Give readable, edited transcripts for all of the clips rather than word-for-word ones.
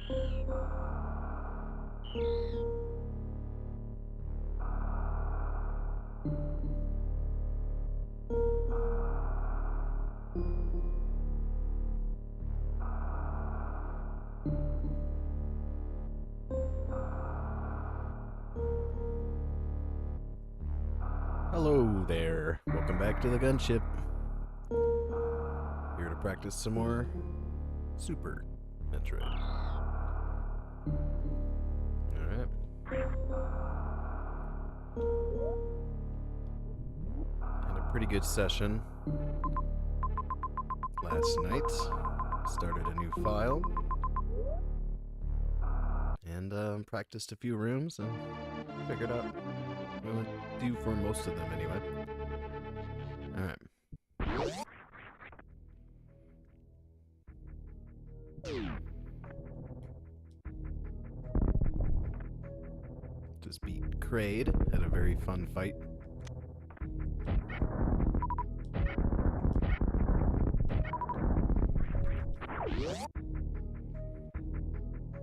Hello there. Welcome back to the gunship. Here to practice some more Super Metroid. Alright. Had a pretty good session last night. Started a new file. And practiced a few rooms and figured out what I'm gonna do for most of them anyway. Alright. Just beat Kraid. Had a very fun fight.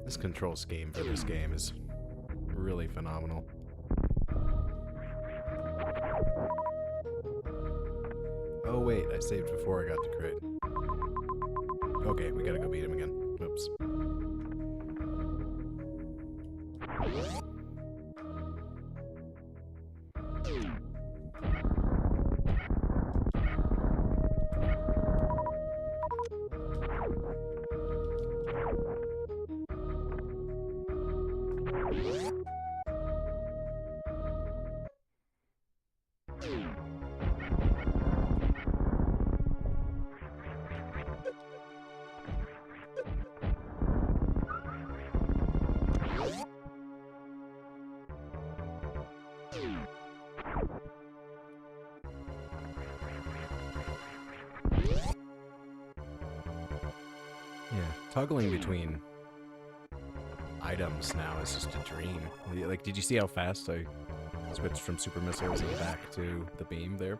This control scheme for this game is really phenomenal. Oh wait, I saved before I got to Kraid. Okay, we gotta go beat him again. Oops. Yeah, toggling between items now is just a dream. Like, did you see how fast I switched from super missiles and back to the beam there?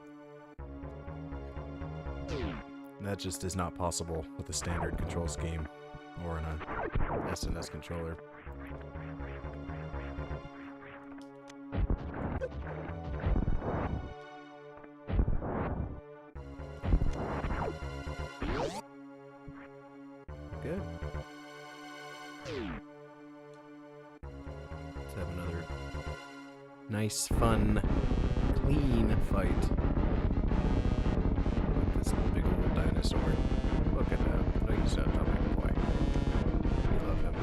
That just is not possible with a standard control scheme or in a SNS controller. Good. Let's have another nice, fun, clean fight. This big old dinosaur. Look at that. No, he's not a big boy. We love him.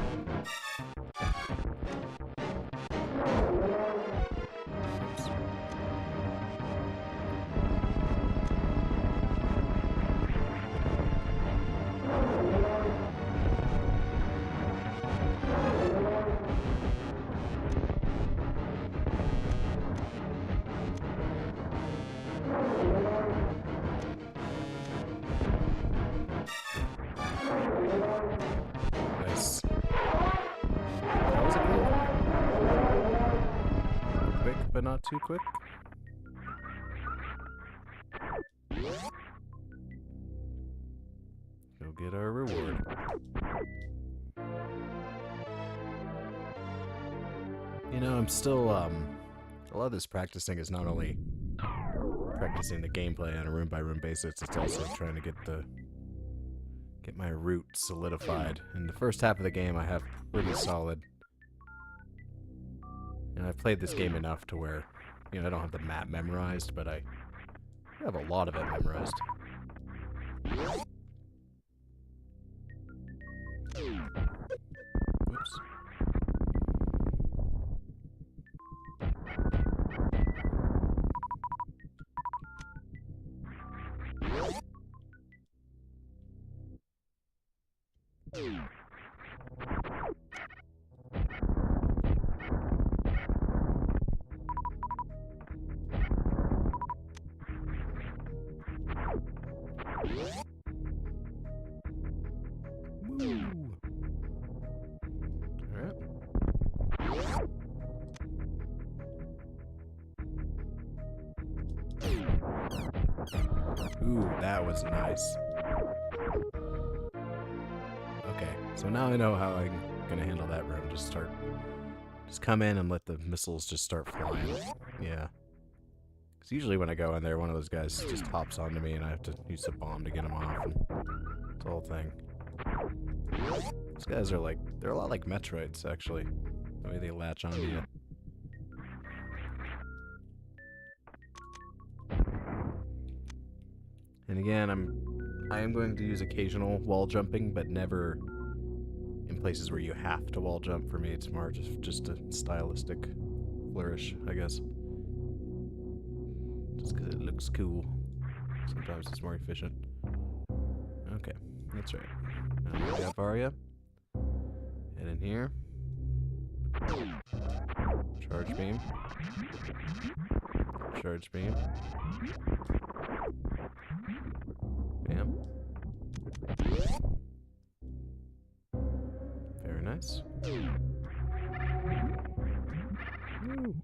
Oops. Nice. That was a cool one. Quick, but not too quick. Go get our reward. You know, I'm still, a lot of this practicing is not only practicing the gameplay on a room-by-room basis, it's also trying to get my route solidified. In the first half of the game, I have pretty solid. And I've played this game enough to where, you know, I don't have the map memorized, but I have a lot of it memorized. Whoops. Woo! Alright. Ooh, that was nice. Okay, so now I know how I can gonna handle that room. Just come in and let the missiles just start flying. Yeah. Because usually when I go in there, one of those guys just hops onto me and I have to use a bomb to get him off. And it's the whole thing. These guys are like, they're a lot like Metroids, actually. The way they latch onto you. And again, I am going to use occasional wall jumping, but never in places where you have to wall jump. For me, it's more just a stylistic flourish, I guess. Just because it looks cool. Sometimes it's more efficient. Okay, that's right. Now we got Varia. Head in here. Charge beam. Charge beam. Bam. Very nice. Woo.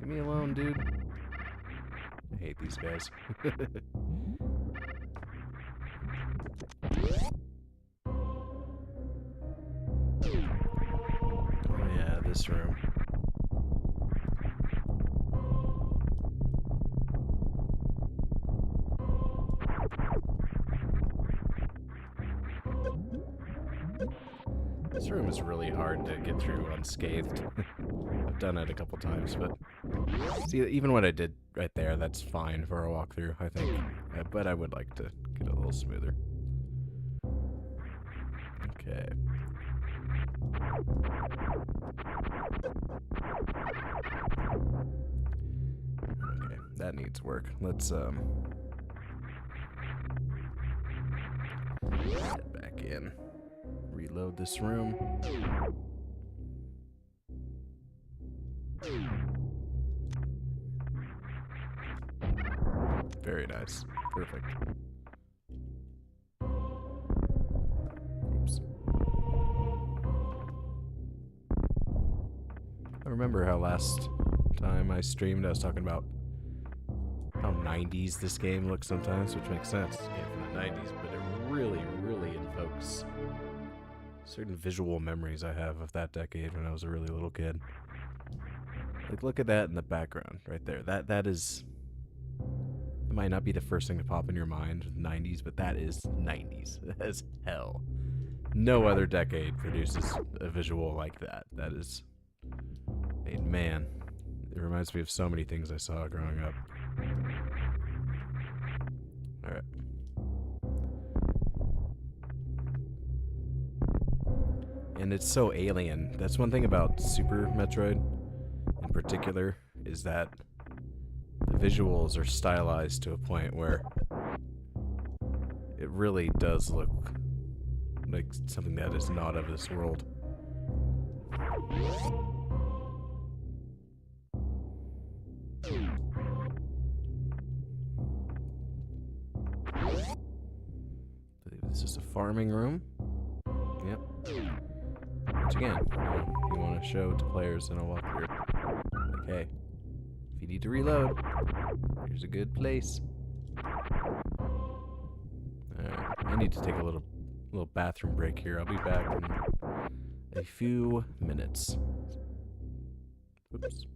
Leave me alone, dude. I hate these guys. Oh yeah, this room. This room is really hard to get through unscathed. I've done it a couple times, but see, even what I did right there, that's fine for a walkthrough, I think. But I would like to get it a little smoother. Okay. Okay, that needs work. Let's head back in. Reload this room. Very nice. Perfect. Oops. I remember how last time I streamed I was talking about how 90s this game looks sometimes, which makes sense. It's a game from the 90s, but it really, really invokes certain visual memories I have of that decade when I was a really little kid. Like, look at that in the background right there. That is... It might not be the first thing to pop in your mind, 90s, but that is 90s as hell. No other decade produces a visual like that. That is... Man, it reminds me of so many things I saw growing up. Alright. And it's so alien. That's one thing about Super Metroid in particular, is that the visuals are stylized to a point where it really does look like something that is not of this world. This is a farming room. Yep. Which again, you want to show to players in a walkthrough. Like, hey, if you need to reload, here's a good place. Alright, I need to take a little bathroom break here. I'll be back in a few minutes. Oops.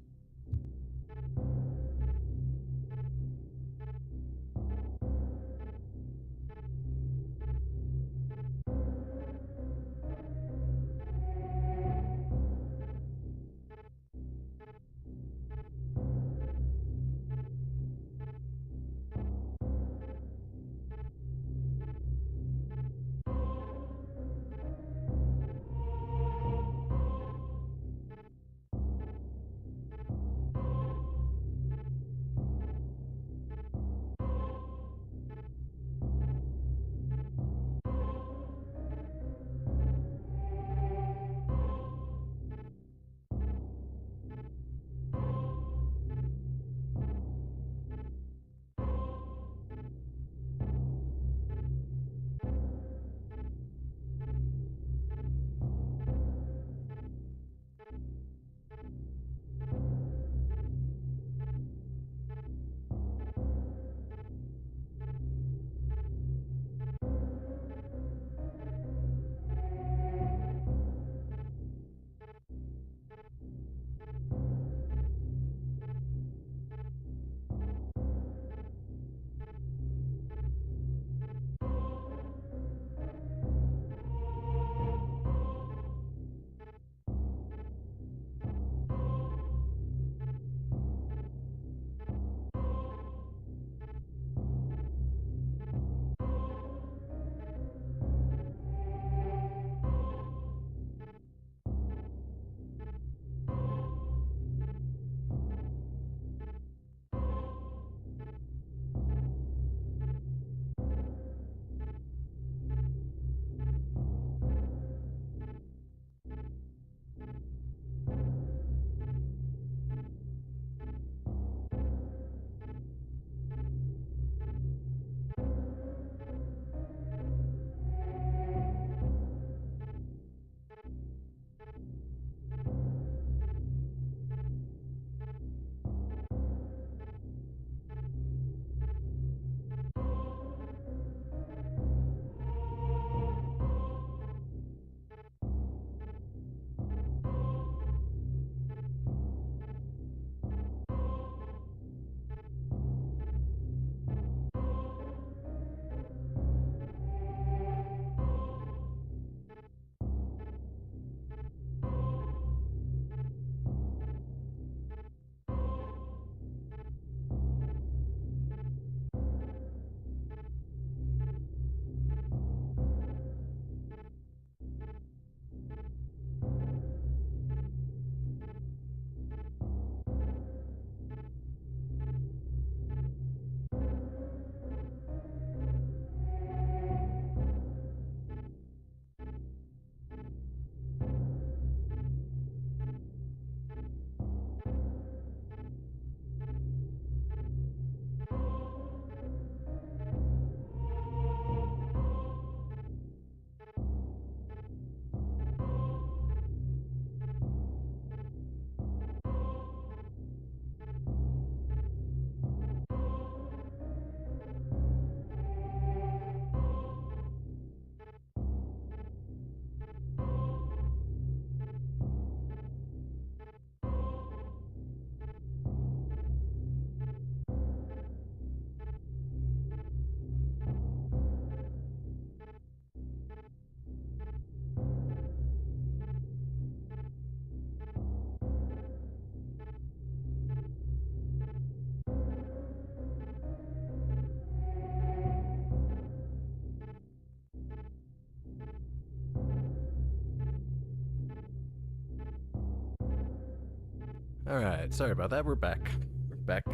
Alright, sorry about that. We're back. We're back.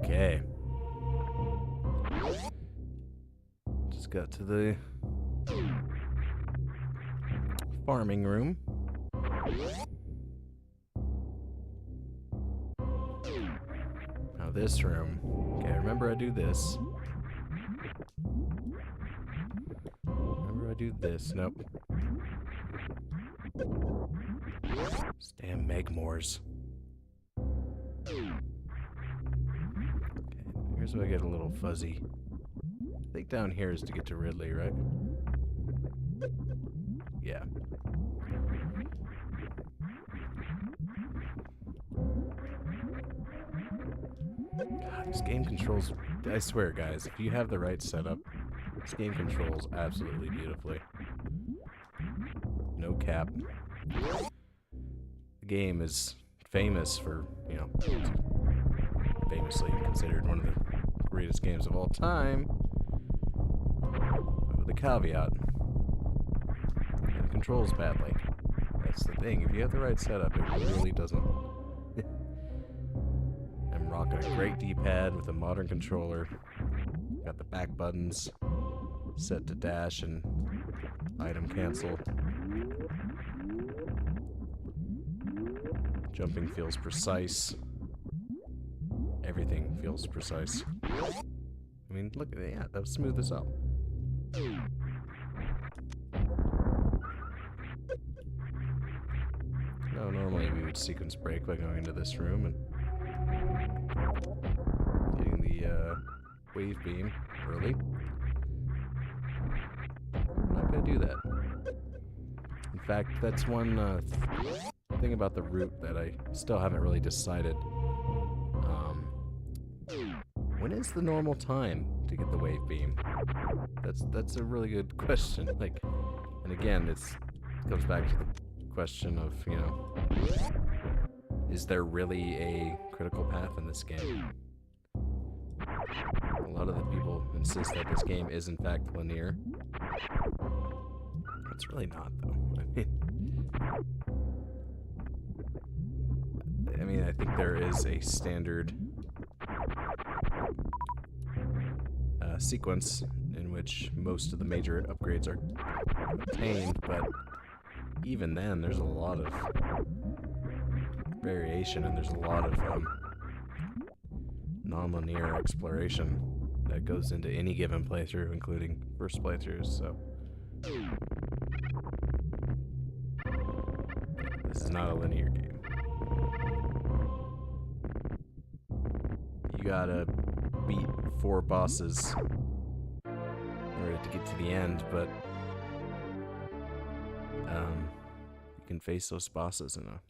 Okay. Just got to the farming room. Now this room. Okay, remember I do this. Remember I do this. Nope. These damn Megmores. Okay, here's where I get a little fuzzy. I think down here is to get to Ridley, right? Yeah. God, this game controls... I swear, guys, if you have the right setup, this game controls absolutely beautifully. No cap. The game is famous for, you know, famously considered one of the greatest games of all time. But with a caveat. It controls badly. That's the thing. If you have the right setup, it really doesn't. I'm rocking a great D-pad with a modern controller. Got the back buttons set to dash and item cancel. Jumping feels precise. Everything feels precise. I mean, look at that. That smooth this out. No, normally we would sequence break by going into this room and getting the wave beam early. I'm not gonna do that. In fact, that's one thing about the route that I still haven't really decided. When is the normal time to get the wave beam? That's a really good question. Like, and again, it comes back to the question of, you know, is there really a critical path in this game? A lot of the people insist that this game is in fact linear. It's really not, though. I mean, I think there is a standard sequence in which most of the major upgrades are obtained, but even then, there's a lot of variation and there's a lot of non-linear exploration that goes into any given playthrough, including first playthroughs, so this is not a linear game. You gotta beat 4 bosses in order to get to the end, but you can face those bosses in a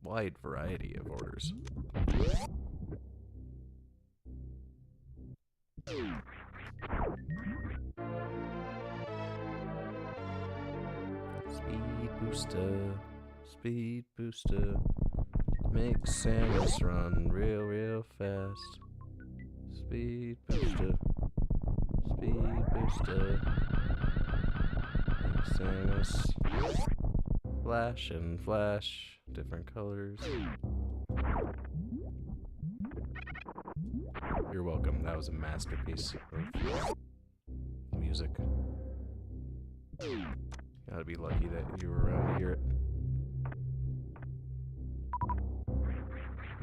wide variety of orders. Speed booster, make Samus run real fast. Speed booster, make Samus flash and flash, different colors. You're welcome. That was a masterpiece of music. Gotta be lucky that you were around to hear it.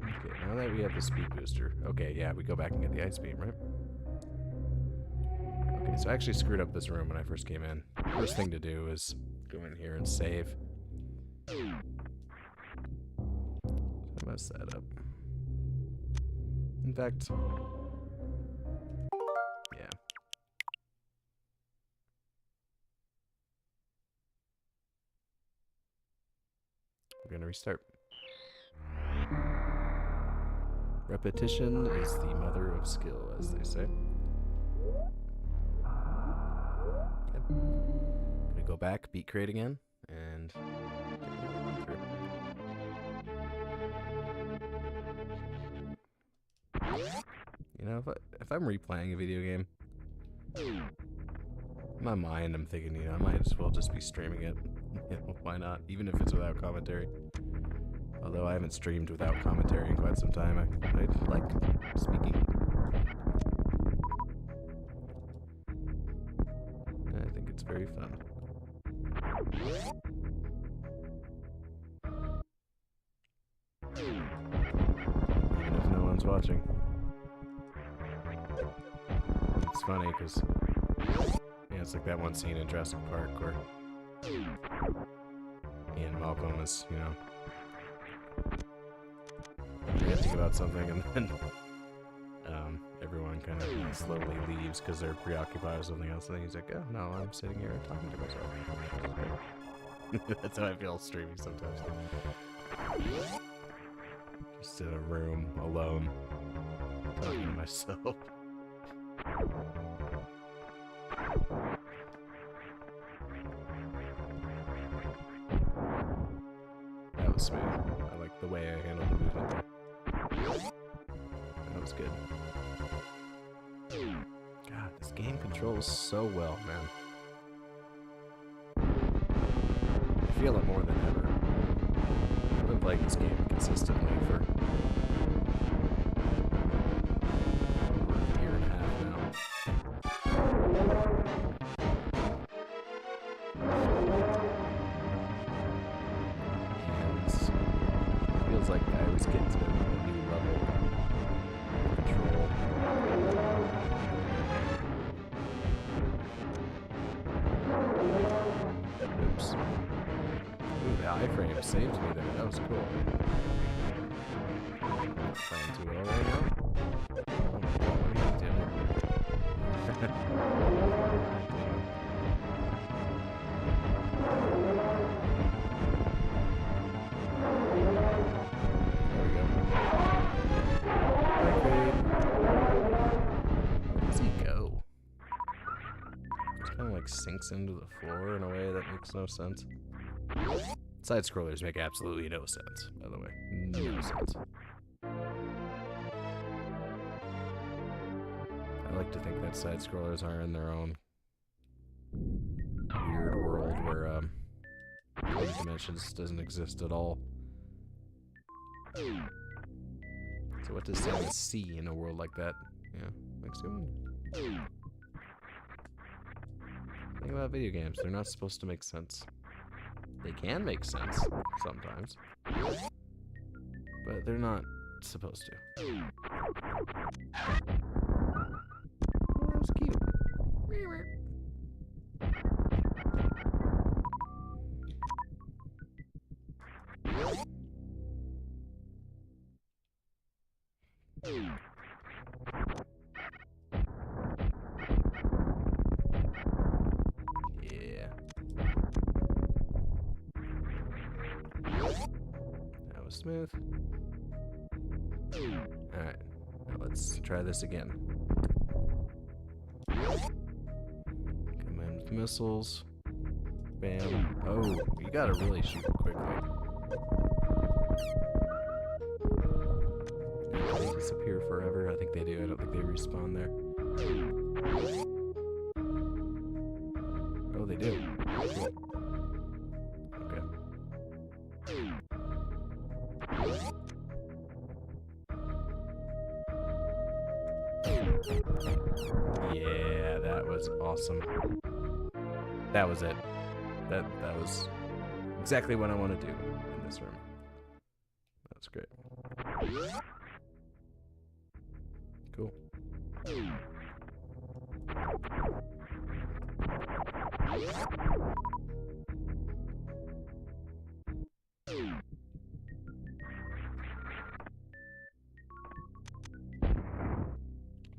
Okay, now that we have the speed booster. Okay, yeah, we go back and get the ice beam, right? Okay, so I actually screwed up this room when I first came in. First thing to do is go in here and save. I messed that up. In fact, yeah. We're gonna restart. Repetition is the mother of skill, as they say. Yep. Gonna go back, beat crate again, and take another run through. You know, if I'm replaying a video game, in my mind I'm thinking, you know, I might as well just be streaming it. You know, why not? Even if it's without commentary. Although I haven't streamed without commentary in quite some time, I like speaking. I think it's very fun. Even if no one's watching. It's funny because, yeah, it's like that one scene in Jurassic Park where Ian Malcolm is, you know, ranting about something, and then everyone kind of slowly leaves because they're preoccupied with something else, and then he's like, oh no, I'm sitting here talking to myself. That's how I feel streaming sometimes. Just in a room alone, talking to myself. That was smooth. I like the way I handled the movement there. That was good. God, this game controls so well, man. I feel it more than ever. I've been playing this game consistently for over a year and a half now. And it feels like I always get to a new level of control. Oops. Ooh, the iframe saved me there. That was cool. Playing too well right now. What are you doing? There we go. Where does he go? Just kind of like sinks into the floor in a way that makes no sense. Side scrollers make absolutely no sense, by the way. No sense. I like to think that side scrollers are in their own weird world where three dimensions doesn't exist at all. So what does Samus see in a world like that? Yeah, makes you wonder. Think about video games, they're not supposed to make sense. They can make sense sometimes, but they're not supposed to. Oh, that was cute. Yeah. That was smooth. Alright, now let's try this again. Come in with missiles. Bam. Oh, you gotta really shoot quickly. Do they disappear forever? I think they do. I don't think they respawn there. Oh, they do. Cool. Okay. Yeah, that was awesome. That was it. That was exactly what I want to do in this room. That's great. Cool.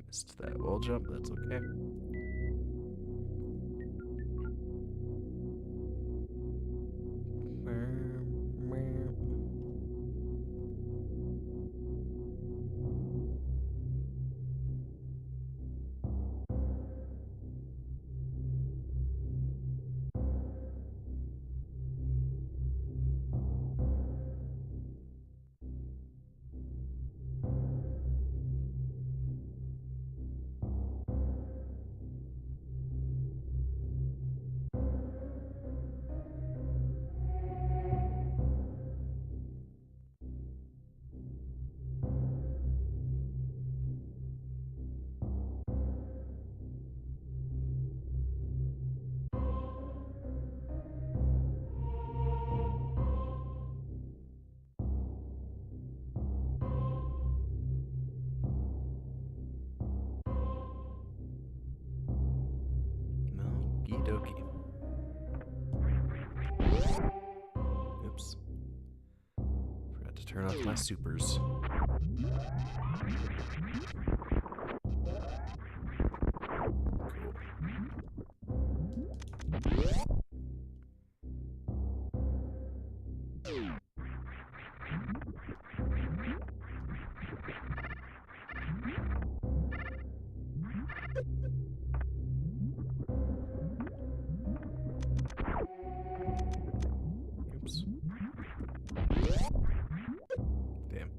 Missed that wall jump, that's okay. dokie. Oops. Forgot to turn off my supers. Oops. Damn.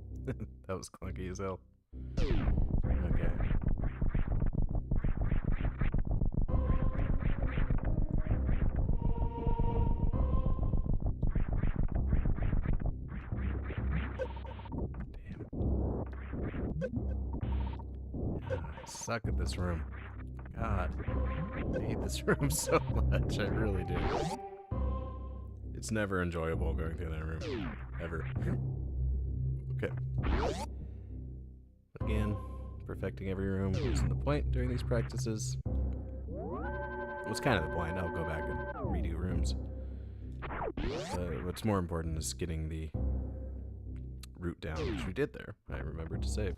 That was clunky as hell. Okay. I suck at this room. God, I hate this room so much. I really do. It's never enjoyable going through that room. Ever. Okay. Again, perfecting every room isn't the point during these practices. What's kind of the point? I'll go back and redo rooms. What's more important is getting the route down, which we did there. I remembered to save.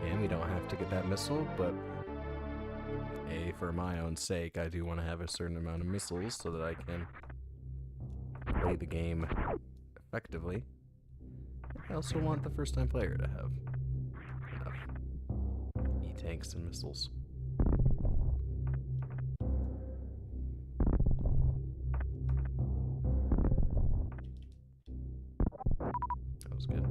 And we don't have to get that missile, but for my own sake, I do want to have a certain amount of missiles so that I can play the game effectively. I also want the first-time player to have enough E-tanks and missiles. That was good.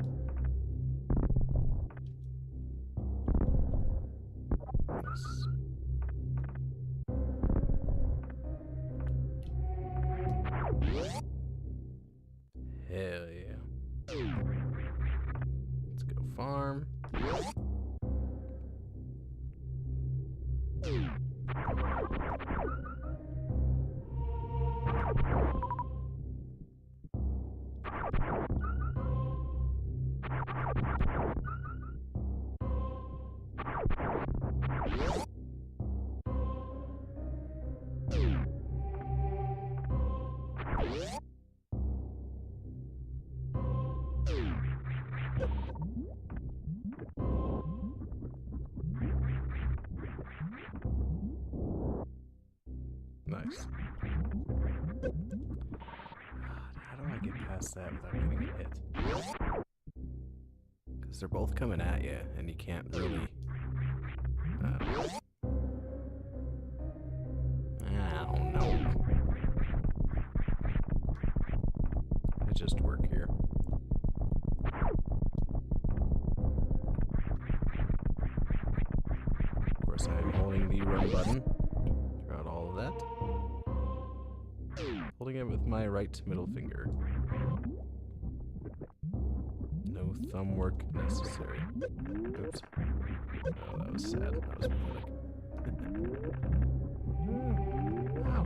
Nice. Hell yeah. Let's go farm. Nice. God, how do I get past that without getting hit? Because they're both coming at you, and you can't really... I don't know. I just work here. Of course, I am holding the run button throughout all of that. Holding it with my right middle finger. No thumb work necessary. Oops. Oh, that was sad. That was pathetic. Ow.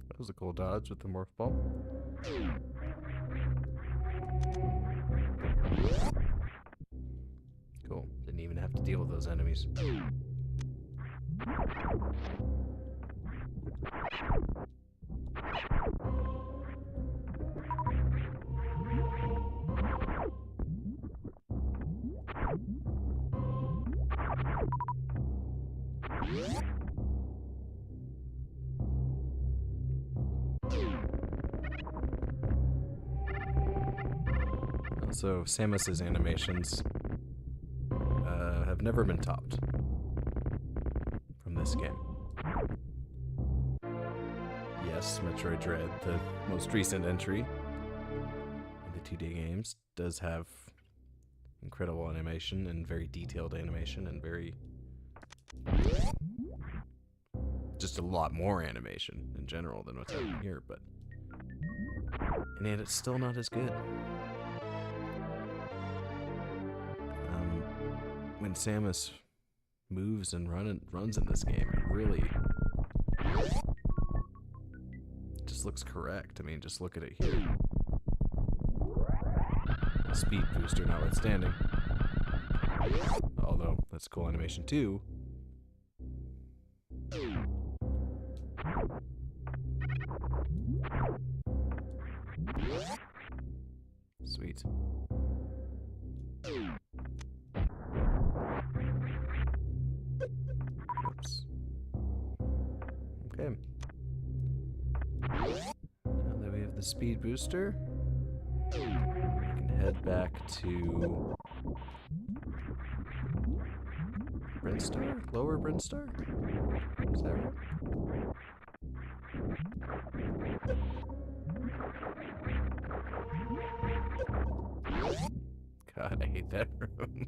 That was a cool dodge with the morph ball. Cool. Didn't even have to deal with those enemies. Also, Samus's animations have never been topped from this game. Yes, Metroid Dread, the most recent entry, 2D games does have incredible animation and very detailed animation and very... just a lot more animation in general than what's happening here, but... and yet it's still not as good. When Samus moves and runs in this game, it really just looks correct. I mean, just look at it here. Speed booster notwithstanding. Although, that's cool animation too. Sweet. Oops. Okay. Now that we have the speed booster, we can head back to Brinstar? Lower Brinstar? Is that right? God, I hate that room.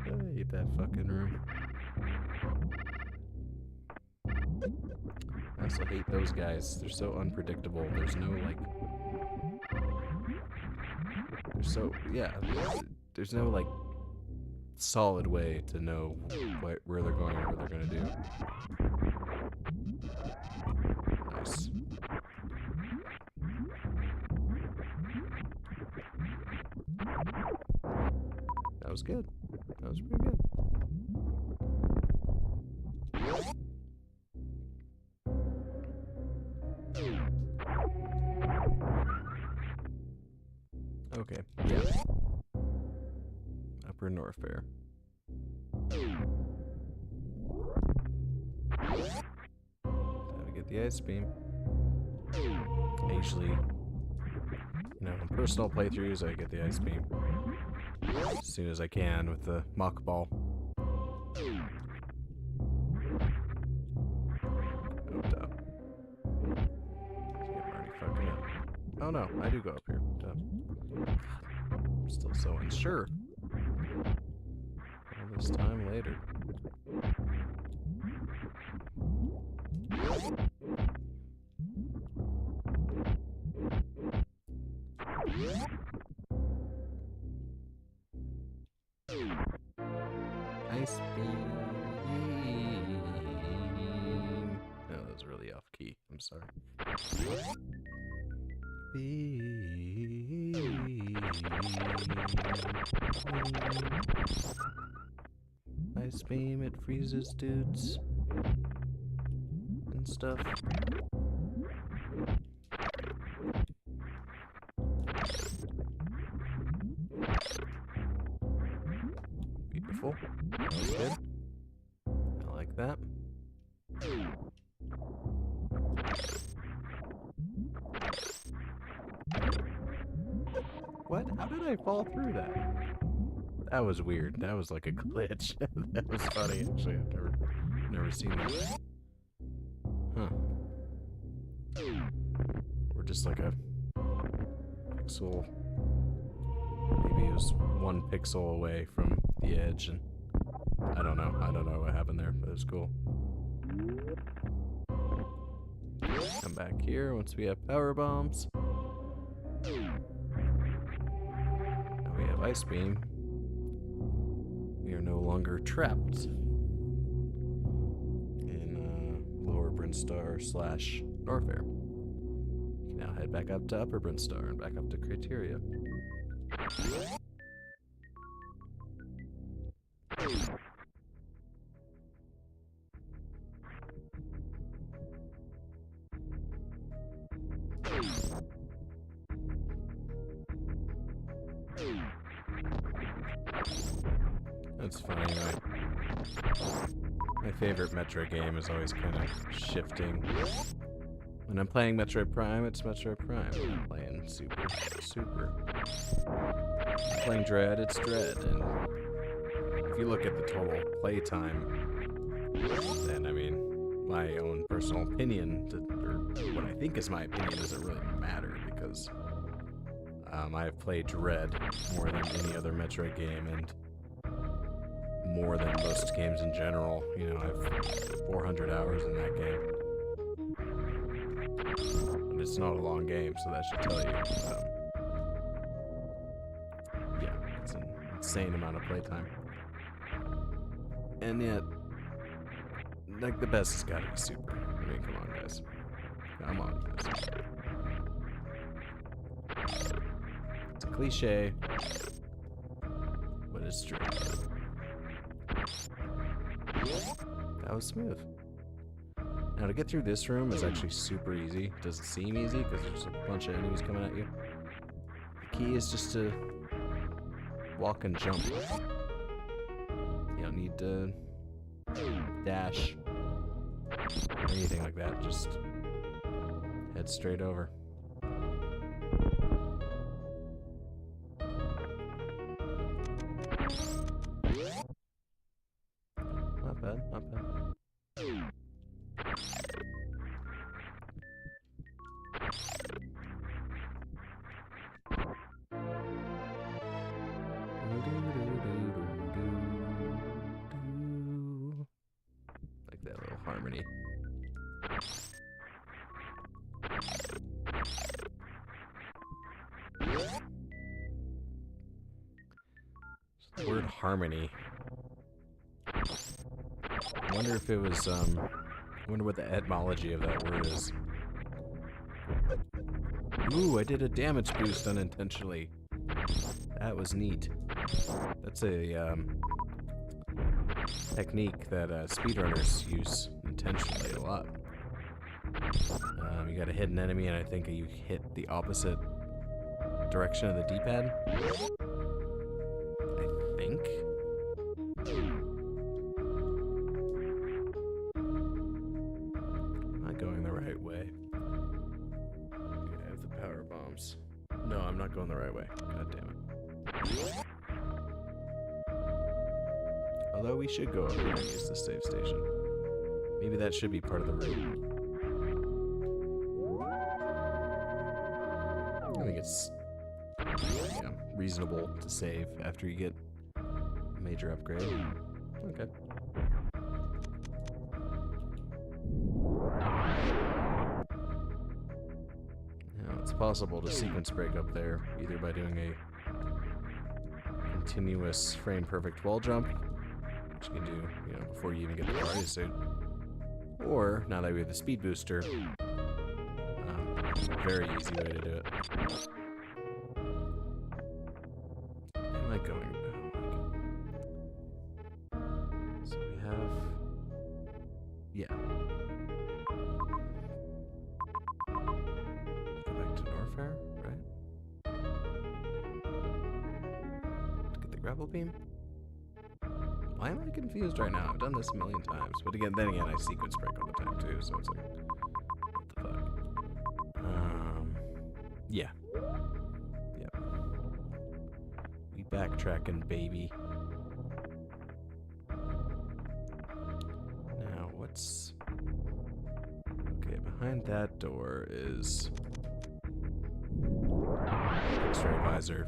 I hate that fucking room. I also hate those guys. They're so unpredictable. There's no, like... there's no, like, solid way to know where they're going or what they're gonna do. Nice. That was good. That was pretty good. Okay, yeah. Upper Norfair. Time to get the ice beam. I usually, in personal playthroughs, I get the ice beam as soon as I can with the muck ball. Go up. I'm already fucking up. Oh no, I do go up here. Duh. I'm still so unsure. All this time later. Ice beam. No, that was really off key. I'm sorry. Ice beam, it freezes dudes and stuff. Beautiful. That was good. I like that. What? How did I fall through that? That was weird. That was like a glitch. That was funny, actually. I've never seen that. Huh. We're just like a pixel. Maybe it was 1 pixel away from the edge, and I don't know. I don't know what happened there, but it was cool. Come back here once we have power bombs. Now we have ice beam. We are no longer trapped in Lower Brinstar / Norfair. We can now head back up to Upper Brinstar and back up to Criteria. That's funny, my favorite Metroid game is always kind of shifting. When I'm playing Metroid Prime, it's Metroid Prime. When I'm playing Super. Playing Dread, it's Dread. And if you look at the total playtime, then, I mean, my own personal opinion, or what I think is my opinion, doesn't really matter, because I've played Dread more than any other Metroid game, and more than most games in general. You know, I've 400 hours in that game. And it's not a long game, so that should tell you. Yeah, it's an insane amount of playtime. And yet, like, the best has got to be Super. I mean, come on, guys. Come on, guys. It's a cliche, but it's true. That was smooth. Now, to get through this room is actually super easy. It doesn't seem easy because there's a bunch of enemies coming at you. The key is just to walk and jump. You don't need to dash or anything like that. Just head straight over. Not bad, not bad. Like that little harmony. So the word harmony. I wonder if it was, I wonder what the etymology of that word is. Ooh, I did a damage boost unintentionally. That was neat. That's a, technique that, speedrunners use intentionally a lot. You got a hidden enemy, and I think you hit the opposite direction of the D-pad. I think? Am I going the right way? Okay, I have the power bombs. No, I'm not going the right way. God damn it. Although we should go up here and use the save station. Maybe that should be part of the route. I think it's, yeah, reasonable to save after you get a major upgrade. Okay. Now it's possible to sequence break up there, either by doing a continuous frame perfect wall jump, which you can do, you know, before you even get the party suit. Or, now that we have the speed booster, it's a very easy way to do it. Am I going? Oh my God. So we have, yeah. Go back to Norfair, right? To get the grapple beam? Why am I confused right now? I've done this a million times. But again, then again, I sequence break all the time too, so it's like, what the fuck? Yeah. Yep. We backtracking, baby. Now, what's... Okay, behind that door is... X-ray visor.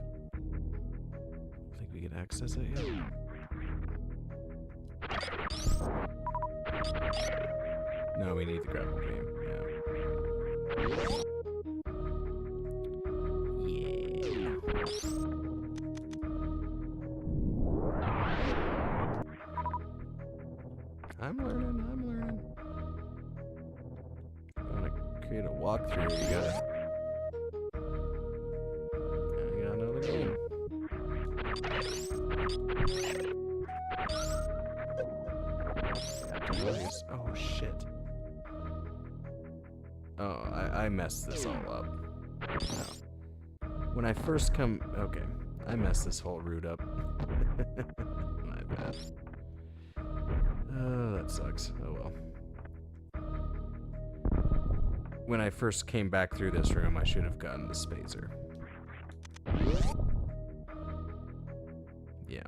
Think we can access it yet? No, we need the grapple beam. Yeah. Yeah. I'm learning. You wanna create a walkthrough, you gotta know the game. Oh shit. Oh, I messed this all up. No. When I first come... Okay, I messed this whole route up. My bad. Oh, that sucks. Oh well. When I first came back through this room, I should have gotten the spacer. Yeah.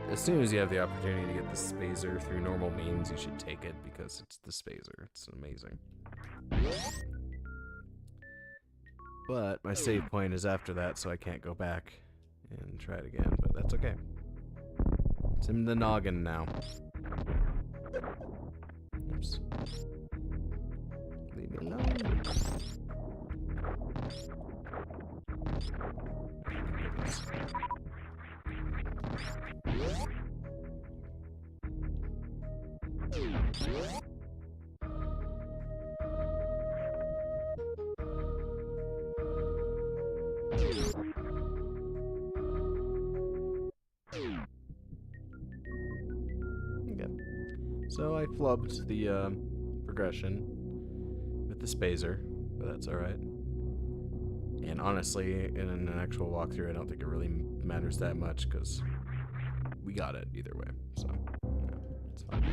As soon as you have the opportunity to get the spacer through normal means, you should take it because it's the spacer. It's amazing. But my save point is after that, so I can't go back and try it again, but that's okay. It's in the noggin now. Oops. Leave me alone. So I flubbed the progression with the spazer, but that's alright. And honestly, in an actual walkthrough, I don't think it really matters that much, because we got it either way, so yeah, it's fine.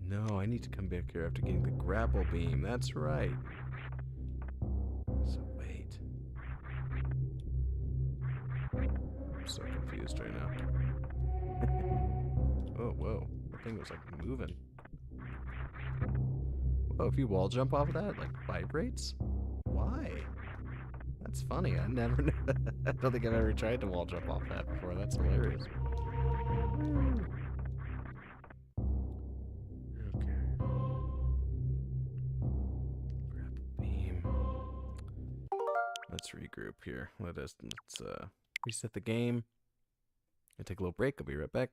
No, I need to come back here after getting the grapple beam, that's right. So wait. I'm so confused right now. Oh, whoa. That thing was like moving. Whoa, if you wall jump off of that, it like vibrates? Why? That's funny. I never knew. I don't think I've ever tried to wall jump off that before. That's hilarious. Okay. Grab a beam. Let's regroup here. Let's reset the game. I'll take a little break. I'll be right back.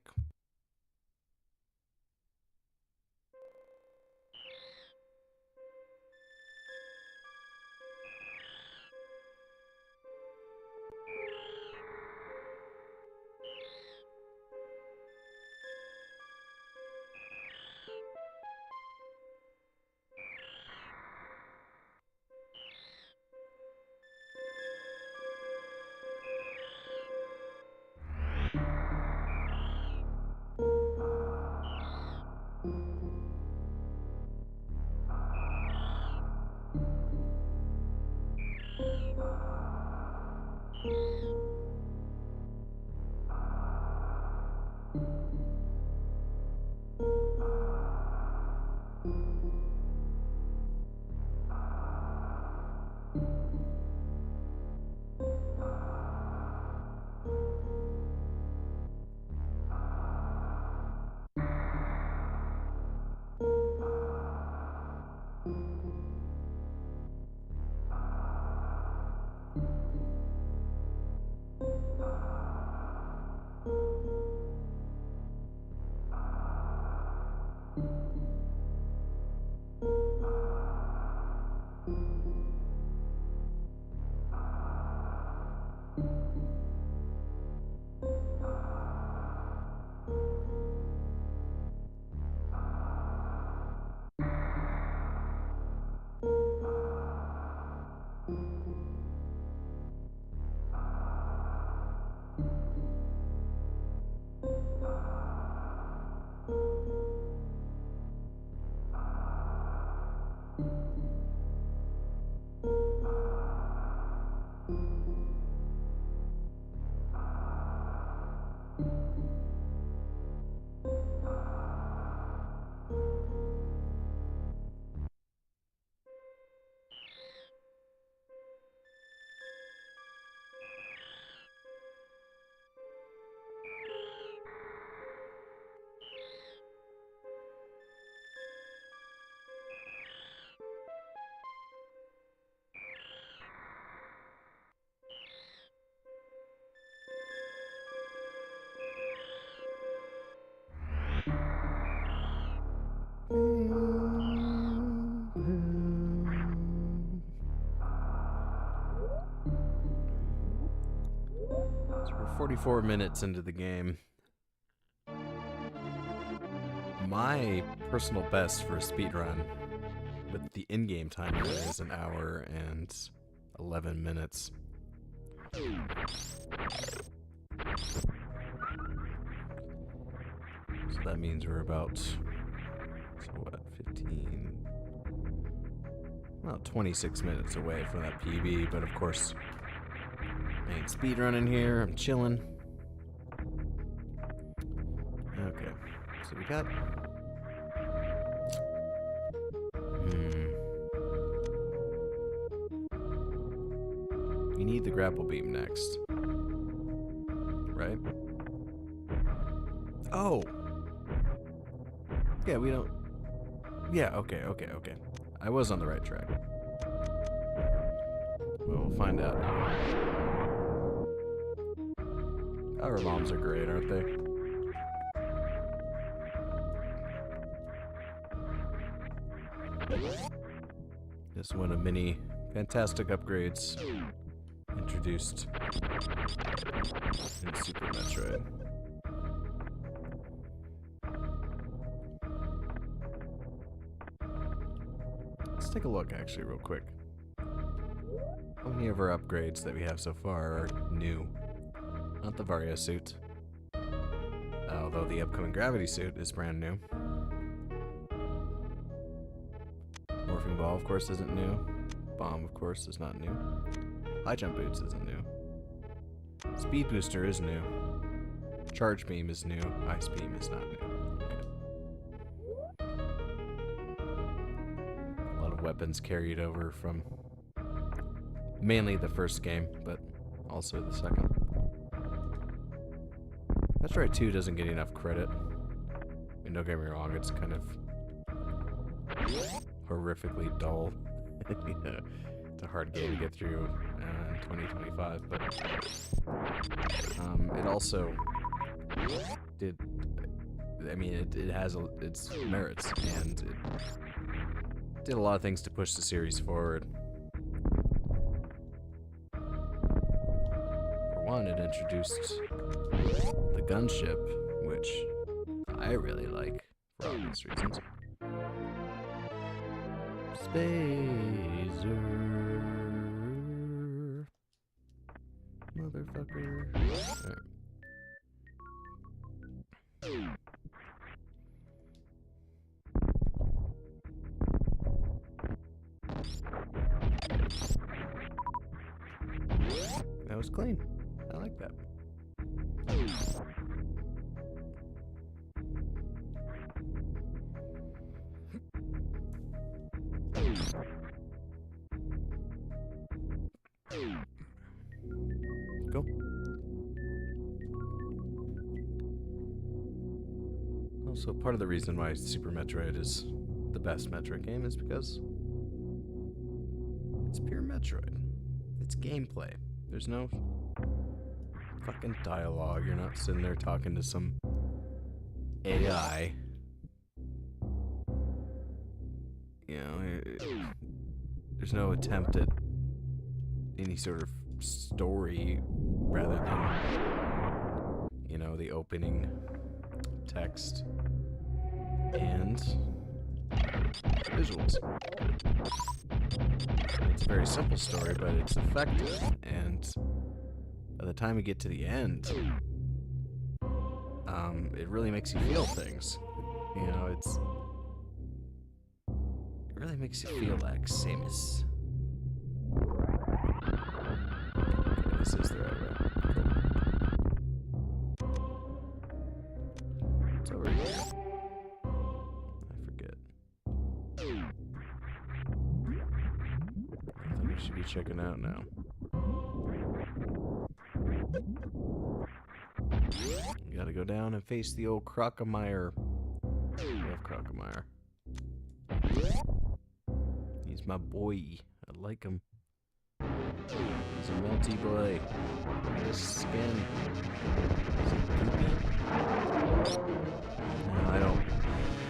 So we're 44 minutes into the game. My personal best for a speedrun with the in-game timer is 1 hour and 11 minutes. So that means we're about, so what, 15, about 26 minutes away from that PB, but of course, I ain't speedrunning here, I'm chilling. Okay, So we got... We need the grapple beam next. Right? Oh! Yeah, we don't... Yeah, okay. I was on the right track. Well, we'll find out. Power bombs are great, aren't they? This one of many fantastic upgrades introduced in Super Metroid. Let's take a look, actually, real quick. How many of our upgrades that we have so far are new? Not the Vario suit. Although the upcoming gravity suit is brand new. Morphing ball, of course, isn't new. Bomb, of course, is not new. High jump boots isn't new. Speed booster is new. Charge beam is new. Ice beam is not new. A lot of weapons carried over from mainly the first game, but also the second. Metroid 2 doesn't get enough credit. I mean, don't get me wrong, it's kind of horrifically dull. It's a hard game to get through in 2025, but it also did. I mean, it has its merits, and it did a lot of things to push the series forward. For one, it introduced the gunship, which I really like for obvious reasons. Spazer. Motherfucker. Right. That was clean. I like that. Go. Also, part of the reason why Super Metroid is the best Metroid game is because it's pure Metroid. It's gameplay. There's no fucking dialogue. You're not sitting there talking to some AI. You know, there's no attempt at any sort of story rather than, you know, the opening text and visuals. It's a very simple story, but it's effective, and by the time you get to the end, it really makes you feel things. You know, it really makes you feel like Samus. Okay, this is the right way. It's over here. I forget. I think we should be checking out now. You gotta go down and face the old Crocomire. I love Crocomire. He's my boy. I like him. He's a melty boy. Look at his skin. Is he goopy? No, I don't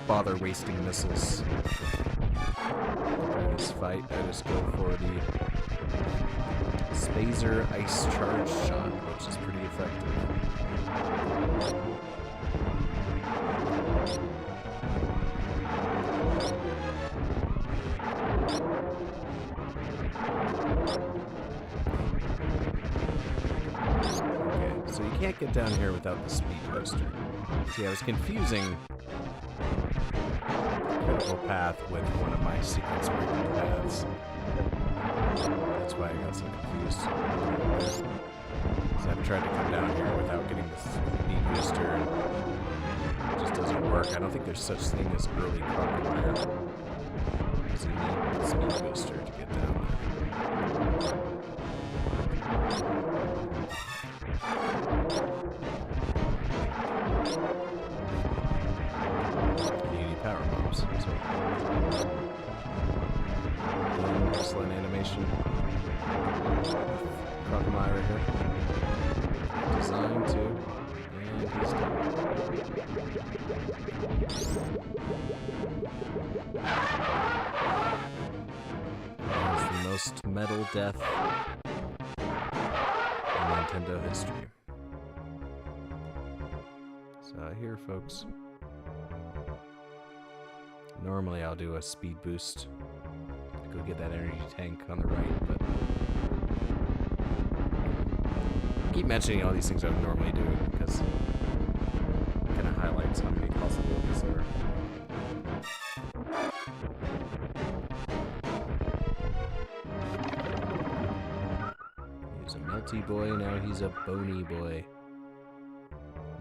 bother wasting missiles. In this fight, I just go for the Spazer Ice Charge Shot, which is pretty effective. Okay, so you can't get down here without the speed booster. See, I was confusing critical path with one of my sequence breaking paths. That's why I got so confused. So I've tried to come down here without getting the speed booster. It just doesn't work. I don't think there's such thing as early crocodile. Because you need the speed booster to get down there. You need power bombs. So. Excellent animation. Crocodile right here. Designed to. And he's done. That's the most metal death in Nintendo history. So here, folks. Normally I'll do a speed boost to go get that energy tank on the right, but I keep mentioning all these things I would normally do because it kind of highlights how many possibilities there are. He was a melty boy, now he's a bony boy.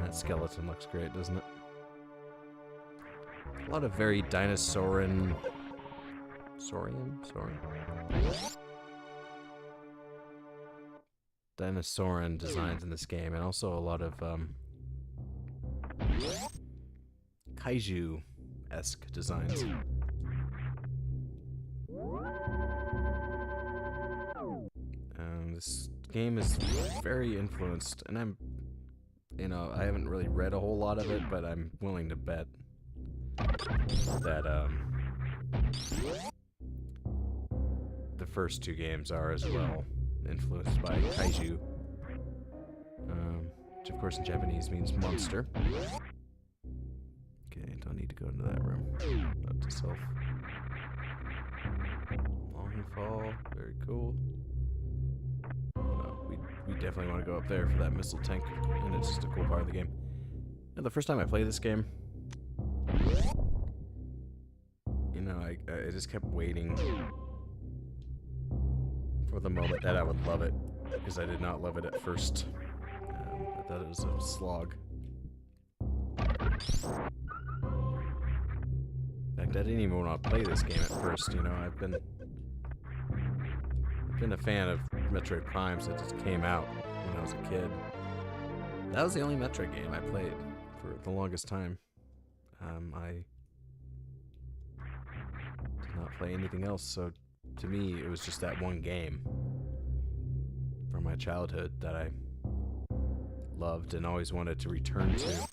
That skeleton looks great, doesn't it? A lot of very Saurian designs in this game, and also a lot of kaiju-esque designs. This game is very influenced, and I haven't really read a whole lot of it, but I'm willing to bet that the first two games are as well influenced by kaiju, which of course in Japanese means monster. Okay, don't need to go into that room. Up to self. Long fall, very cool. No, we definitely want to go up there for that missile tank, and it's just a cool part of the game. And the first time I played this game, I just kept waiting for the moment that I would love it, because I did not love it at first. I thought it was a slog. In fact, I didn't even want to play this game at first. I've been a fan of Metroid Prime since it came out when I was a kid. That was the only Metroid game I played for the longest time. I did not play anything else, so to me it was just that one game from my childhood that I loved and always wanted to return to.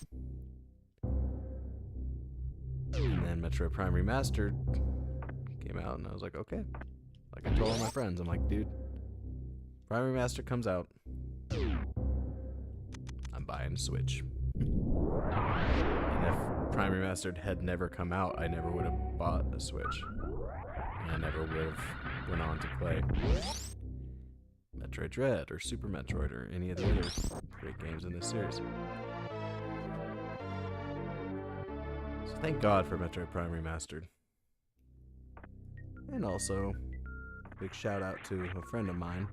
And then Metroid Prime Remastered came out, and I was like, okay. Like I told all my friends, I'm like, dude, Prime Remastered comes out, I'm buying a Switch. And if Prime Remastered had never come out, I never would have bought a Switch. And I never would have went on to play Metroid Dread or Super Metroid or any of the other great games in this series. So thank God for Metroid Prime Remastered. And also, big shout out to a friend of mine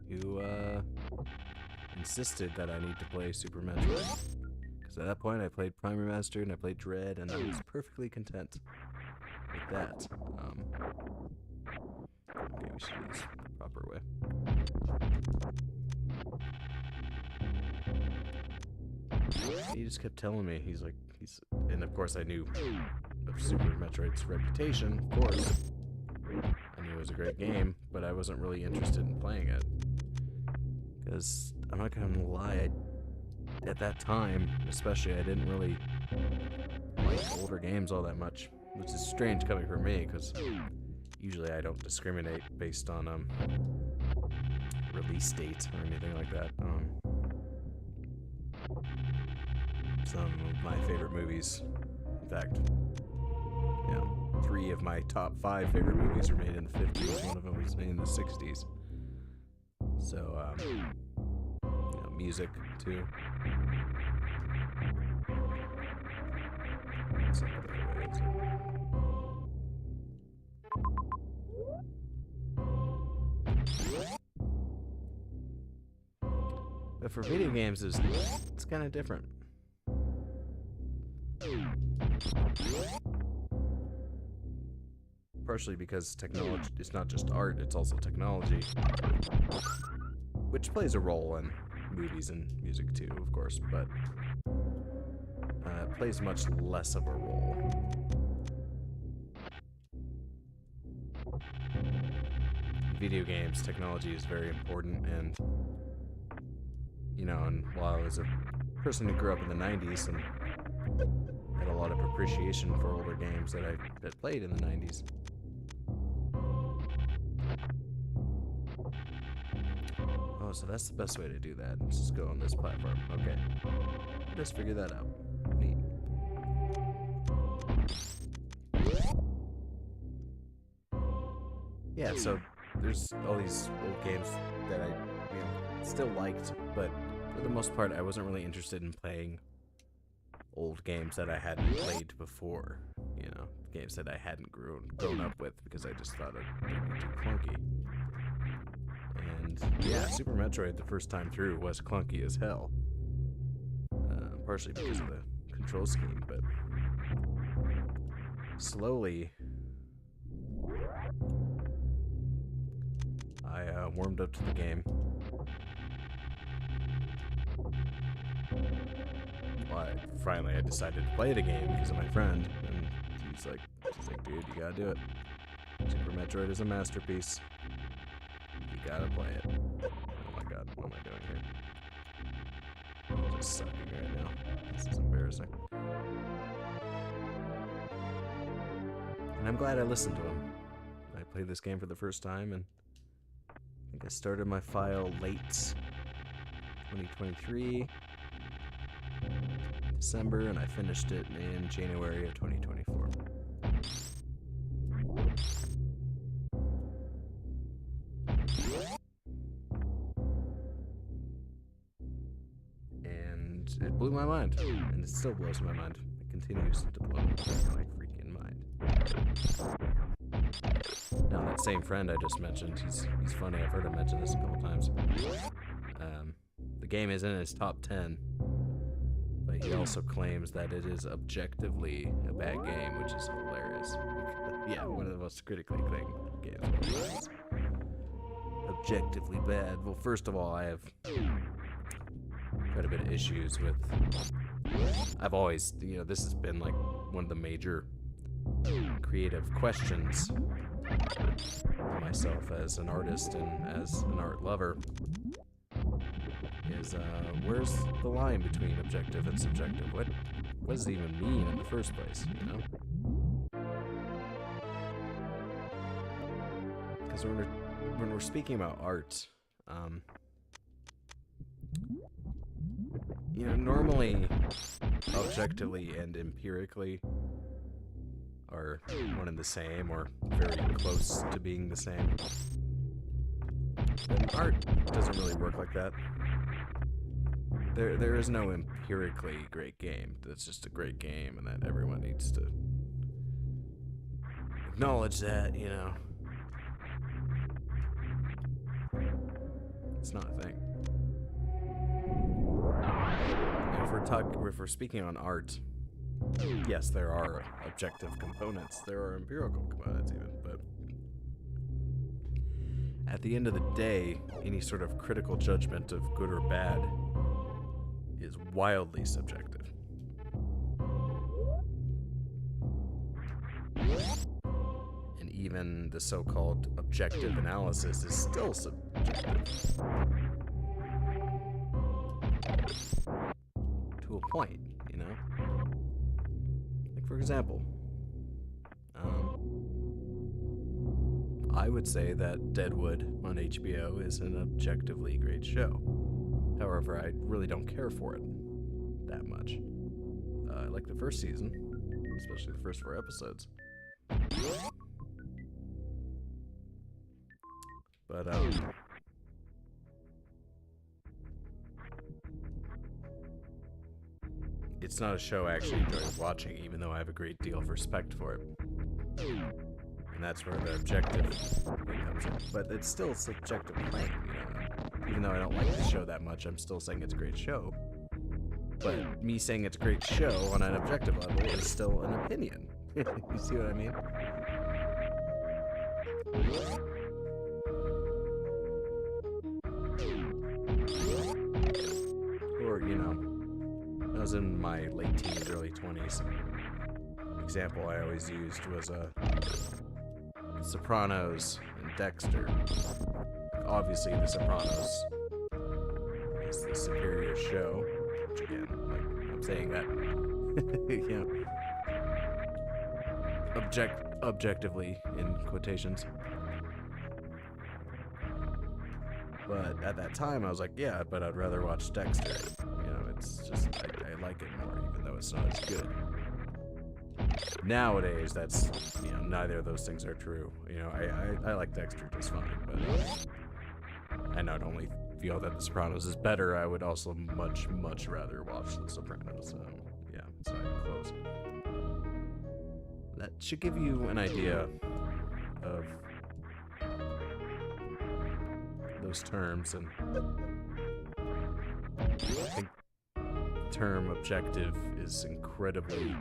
who insisted that I need to play Super Metroid. Because at that point I played Prime Remastered and I played Dread, and I was perfectly content with that. Okay, we should do this the proper way. He just kept telling me, and of course I knew of Super Metroid's reputation, of course. I knew it was a great game, but I wasn't really interested in playing it. Because, I'm not gonna lie, at that time, especially, I didn't really like older games all that much. Which is strange coming from me, because usually I don't discriminate based on release dates or anything like that. Some of my favorite movies, in fact, 3 of my top 5 favorite movies are made in the 50s. One of them was made in the 60s. So, music too. But for video games, it's kind of different. Partially because technology is not just art, it's also technology. Which plays a role in movies and music too, of course, but it plays much less of a role. In video games, technology is very important, and you know, and while I was a person who grew up in the 90s and had a lot of appreciation for older games that I played in the 90s. Oh, so that's the best way to do that. Let's just go on this platform. Okay. Just figure that out. Neat. Yeah, so there's all these old games that I still liked, but for the most part I wasn't really interested in playing old games that I hadn't played before. You know, games that I hadn't grown up with, because I just thought they'd be too clunky. And yeah, Super Metroid the first time through was clunky as hell. Partially because of the control scheme, but slowly I warmed up to the game. Well, finally I decided to play it again because of my friend, and she's like, dude, you gotta do it. Super Metroid is a masterpiece. You gotta play it. Oh my god, what am I doing here? I'm just sucking right now. This is embarrassing. And I'm glad I listened to him. I played this game for the first time, and I think I started my file late 2023, December, and I finished it in January of 2024. And it blew my mind, and it still blows my mind. It continues to blow my freaking mind. Now, that same friend I just mentioned, he's funny. I've heard him mention this a couple times. The game is in his top 10, but he also claims that it is objectively a bad game, which is hilarious. Yeah, one of the most critically acclaimed games of all time. Objectively bad. Well, first of all, I have quite a bit of issues with... I've always, you know, this has been like one of the major creative questions for myself as an artist and as an art lover is, where's the line between objective and subjective? What does it even mean in the first place, you know? Because when we're speaking about art, you know, normally objectively and empirically are one and the same, or very close to being the same. But art doesn't really work like that. There is no empirically great game that's just a great game, and that everyone needs to acknowledge that, you know. It's not a thing. If we're speaking on art, yes, there are objective components. There are empirical components even, but at the end of the day, any sort of critical judgment of good or bad is wildly subjective. And even the so-called objective analysis is still subjective. To a point, you know? Like, for example, I would say that Deadwood on HBO is an objectively great show. However, I really don't care for it that much. I like the first season, especially the first 4 episodes. But, it's not a show I actually enjoy watching, even though I have a great deal of respect for it. And that's where the objective thing comes in. But it's still subjective playing, you know. Even though I don't like the show that much, I'm still saying it's a great show. But me saying it's a great show on an objective level is still an opinion. You see what I mean? Or, you know, I was in my late teens, early 20s. Example I always used was Sopranos and Dexter. Obviously, The Sopranos is the superior show. Which again, like I'm saying that, you know, objectively in quotations. But at that time, I was like, yeah, but I'd rather watch Dexter. You know, it's just I like it more, even though it's not as good. Nowadays, that's, you know, neither of those things are true. You know, I like Dexter just fine, but I not only feel that The Sopranos is better, I would also much rather watch The Sopranos. Yeah, so I can close. That should give you an idea of those terms, and I think the term objective is incredibly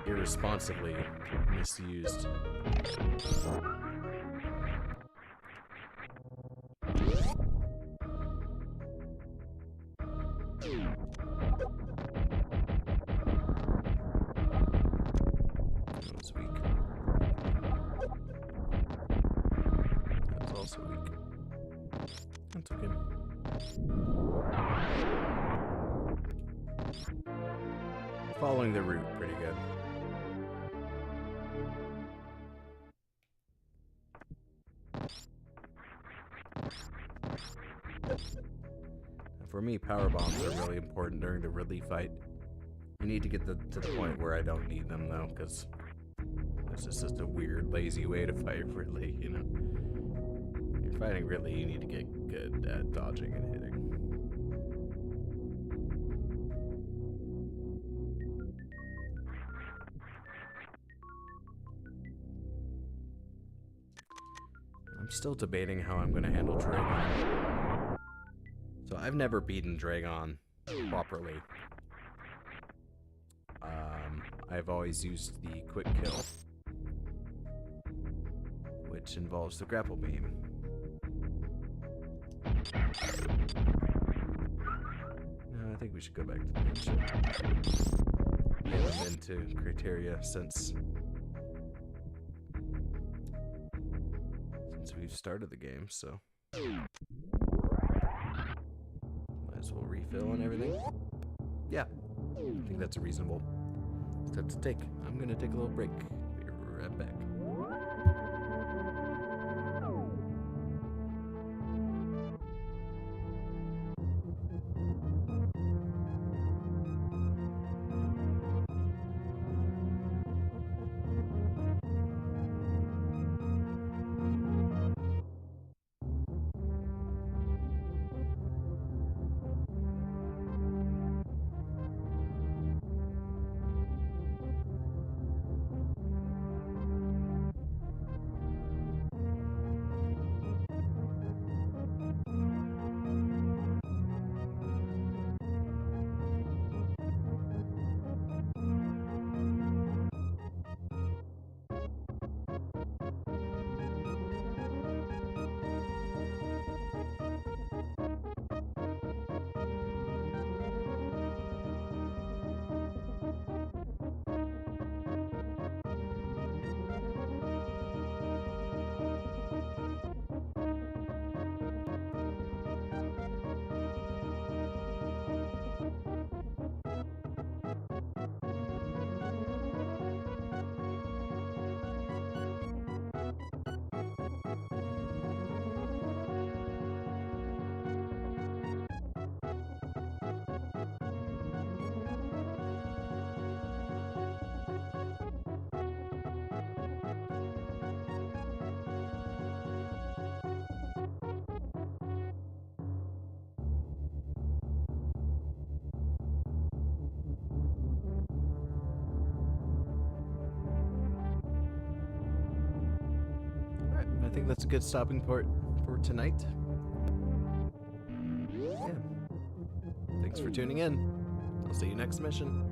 irresponsibly misused. That was weak. That was also weak. That's okay. Following the route pretty good. For me, power bombs are really important during the Ridley fight. I need to get to the point where I don't need them, though, because it's just a weird, lazy way to fight Ridley, you know? If you're fighting Ridley, you need to get good at dodging and hitting. I'm still debating how I'm going to handle Dragon. So I've never beaten Dragon properly. I've always used the quick kill, which involves the grapple beam. No, I think we should go back to the main show. We haven't been to criteria since we've started the game, so might as well refill and everything. Yeah, I think that's a reasonable step to take. I'm gonna take a little break. Be right back. I think that's a good stopping point for tonight. Thanks for tuning in. I'll see you next mission.